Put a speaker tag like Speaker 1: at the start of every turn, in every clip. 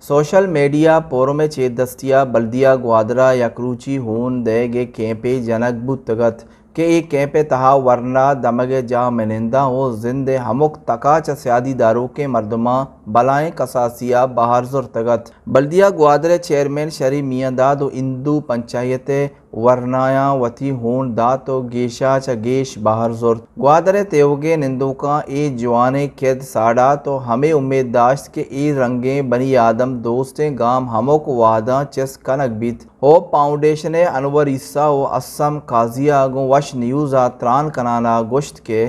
Speaker 1: social media پورم چے دستیا بلدیہ گوادرہ یا کروچی ہون دے گے کیمپے جنک بوتگت کہ ای کیمپے تہا ورنہ دمگے جا منندہ ہو زندے ہمک تکاچ سیادی دارو کے مردماں بلائیں کساسیہ باہر زرتگت بلدیہ گوادرہ چیئرمین شری میاں داد و اندو پنچایت ورنایا وتی ہون دات و گیشا چا گیش باہر زرت گوادرہ تیوگے نندوکاں ای جوانے کھید ساڑا تو ہمیں امید داشت کہ ای رنگیں بنی آدم دوستیں گام ہموک وعدہ چس کنک بیت ہوپ فاؤنڈیشن انور عیسیٰ و اسم قاضی آگوں وش نیوز آتران کنانا گوشت کے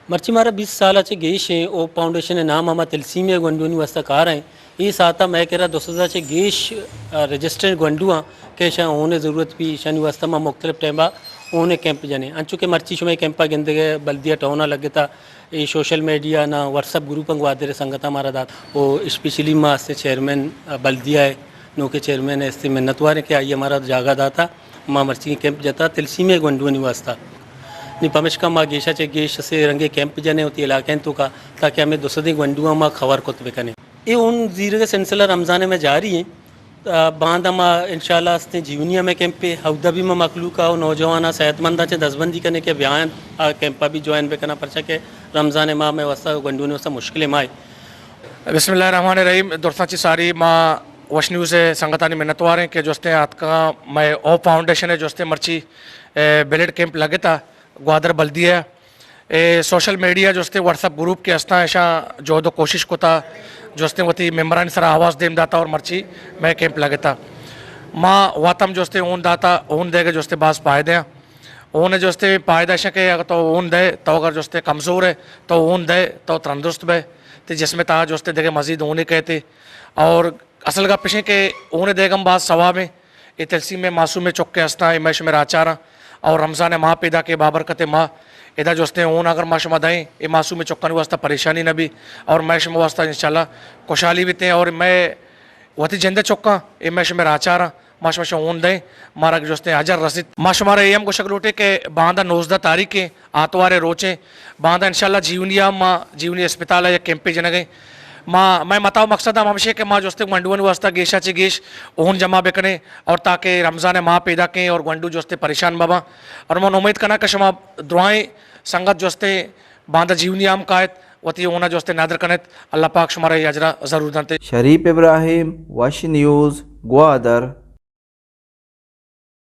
Speaker 2: مرچی مارا 20 سالہ چے گیش ہیں او فاؤنڈیشن نام ہما تلسیمی گونڈونی واسطہ کار ہیں یہ ساتھا میں کہہ رہا 200 چے گیش رجسٹرڈ گونڈو کہ شاہ ہونے ضرورت بھی شانی واسطہ میں مختلف ٹائمہ ہونے کیمپ جانے انچو کہ مرچی شمیں کیمپا گندے گئے بلدیہ ٹاؤنا لگے تھا یہ سوشل میڈیا نا واٹس اپ گروپ گوادر سنگتا مارا دات وہ اسپیشلی ماں سے چیئرمین بلدیہ ہے نو کے چیئرمین ہے اس سے منتوار ہے کہ آئیے ہمارا جاگہ داتا ماں مرچی کیمپ جاتا تلسیمی گونڈونی واسطہ نہیں پمش کا ماں گیشا چے گیش سے رنگے کیمپ جانے ہوتی علاقیں تو کا تاکہ ہمیں 200 گونڈواں ماں خبر کو بکنے یہ ان زیر کے سلسلہ رمضان میں جاری ہیں باندھ ماں انشاءاللہ اس نے جیونیا میں کیمپ پہ ہودہ بھی میں مخلوقہ و نوجوانہ صحت مندہ چے دزبندی کرنے کے بیان کیمپا بھی جوائن پہ کرنا پرچا کہ رمضان ماہ میں واسطہ گونڈونی واسطہ مشکل ماہ
Speaker 3: بسم اللہ الرحمن الرحیم دوستان چی ساری ماں وش نیوز سنگتانی منتوار ہیں کہ جوستے آت کا میں او فاؤنڈیشن ہے جوستے مرچی بلیڈ کیمپ لگے تھا گوادر بلدیہ سوشل میڈیا جوستے واٹس اپ گروپ کے اسنا ایشا جو دو کوشش کو تھا جوستے وتی ممبران سرا آواز دیم داتا اور مرچی میں کیمپ لگے تھا ماں واتم جوستے اون داتا اون دے گے جوستے باز پائدے ہیں اون جوستے پائدہ ایشا کہ اگر تو اون دے تو اگر جوستے کمزور ہے تو اون دے تو ترندرست بے تو جس میں تا جوستے دے گے مزید اونی کہتے اور اصل کا پیشیں کہ اون دے گم باز ثواب ہے یہ تلسیم میں معصوم چک کے اسنا ہے میش میرا آچارا اور رمضان ماہ پیدا کے بابرکت ماہ ادا جوستے اون اگر ماہ شما دائیں یہ معصوم چکن واسطہ پریشانی نہ بھی اور میں شما واسطہ انشاءاللہ خوشحالی بھی تھے اور میں وتی جندے چکا یہ میں شما راچارا ماہ شما اون دیں مارا جوستے اجر رسید ماہ شما رہے ہم کو شکل اٹھے کہ باندھا 19 تاریخ آتوارے روچیں باندھا انشاءاللہ جیونیا ماں جیونی اسپتال ہے یا کیمپے جنہ گئیں میں متاؤ مقصد ہم ہمشے کہ ماں جوستے گونڈوان واسطہ گیشا چے گیش اون جمع بکنے اور تاکہ رمضان ماہ پیدا کریں اور گونڈو جوستے پریشان بابا اور من امید کرنا کہ شما دعائیں سنگت جوستے باندھا جیونی عام قائد وتی اونا جوستے نادر کنت اللہ پاک شمارے اجرا ضرور دانتے
Speaker 1: شریف ابراہیم وش نیوز گوادر